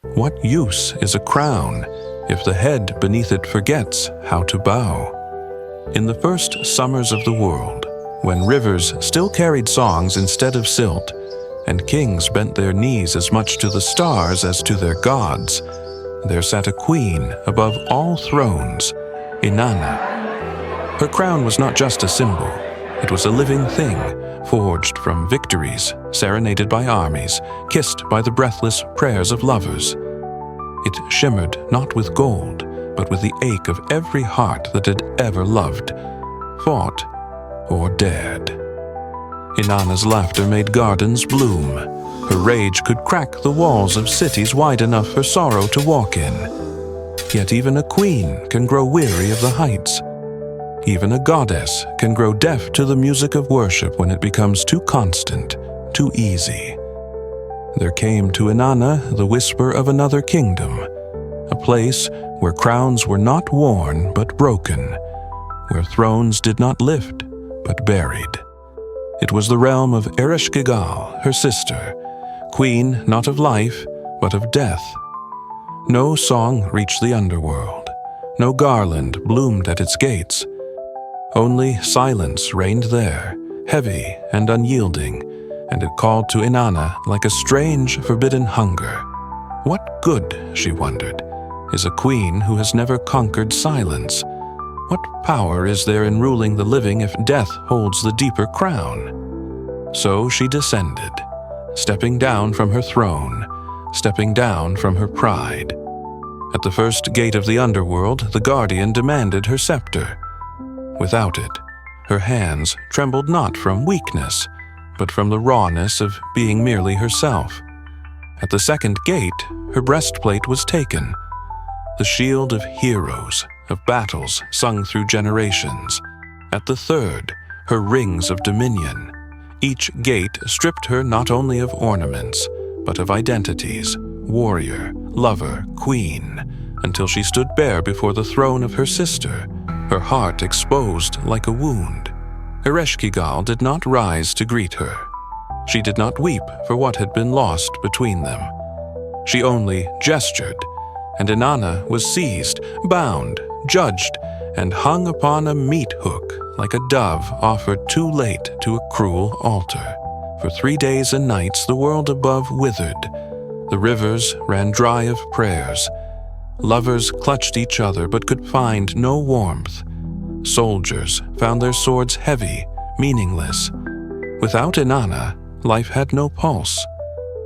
What use is a crown if the head beneath it forgets how to bow? In the first summers of the world, when rivers still carried songs instead of silt, and kings bent their knees as much to the stars as to their gods, there sat a queen above all thrones, Inanna. Her crown was not just a symbol, it was a living thing, forged from victories, serenaded by armies, kissed by the breathless prayers of lovers. It shimmered not with gold, but with the ache of every heart that had ever loved, fought, or dared. Inanna's laughter made gardens bloom. Her rage could crack the walls of cities wide enough for sorrow to walk in. Yet even a queen can grow weary of the heights. Even a goddess can grow deaf to the music of worship when it becomes too constant, too easy. There came to Inanna the whisper of another kingdom, a place where crowns were not worn but broken, where thrones did not lift but buried. It was the realm of Ereshkigal, her sister, queen not of life but of death. No song reached the underworld, no garland bloomed at its gates. Only silence reigned there, heavy and unyielding, and it called to Inanna like a strange, forbidden hunger. What good, she wondered, is a queen who has never conquered silence? What power is there in ruling the living if death holds the deeper crown? So she descended, stepping down from her throne, stepping down from her pride. At the first gate of the underworld, the guardian demanded her scepter. Without it, her hands trembled not from weakness, but from the rawness of being merely herself. At the second gate, her breastplate was taken, the shield of heroes, of battles sung through generations. At the third, her rings of dominion. Each gate stripped her not only of ornaments, but of identities, warrior, lover, queen, until she stood bare before the throne of her sister, her heart exposed like a wound. Ereshkigal did not rise to greet her. She did not weep for what had been lost between them. She only gestured, and Inanna was seized, bound, judged, and hung upon a meat hook like a dove offered too late to a cruel altar. For 3 days and nights the world above withered. The rivers ran dry of prayers. Lovers clutched each other but could find no warmth. Soldiers found their swords heavy, meaningless. Without Inanna, life had no pulse.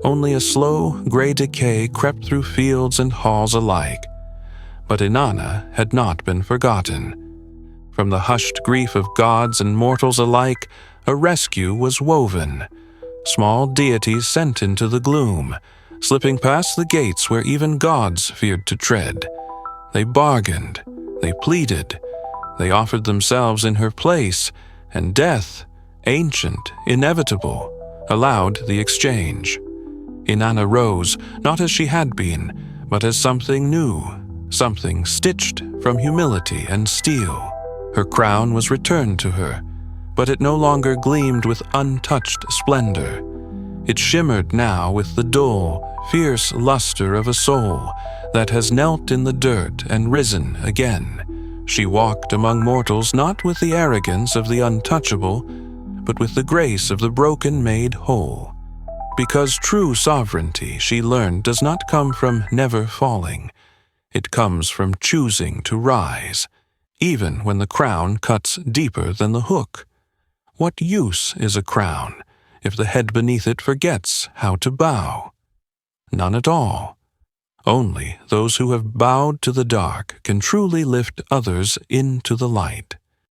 Only a slow, gray decay crept through fields and halls alike. But Inanna had not been forgotten. From the hushed grief of gods and mortals alike, a rescue was woven. Small deities sent into the gloom, slipping past the gates where even gods feared to tread. They bargained, they pleaded, they offered themselves in her place, and death, ancient, inevitable, allowed the exchange. Inanna rose, not as she had been, but as something new, something stitched from humility and steel. Her crown was returned to her, but it no longer gleamed with untouched splendor. It shimmered now with the dull, fierce luster of a soul that has knelt in the dirt and risen again. She walked among mortals not with the arrogance of the untouchable, but with the grace of the broken made whole. Because true sovereignty, she learned, does not come from never falling. It comes from choosing to rise, even when the crown cuts deeper than the hook. What use is a crown if the head beneath it forgets how to bow? None at all. Only those who have bowed to the dark can truly lift others into the light.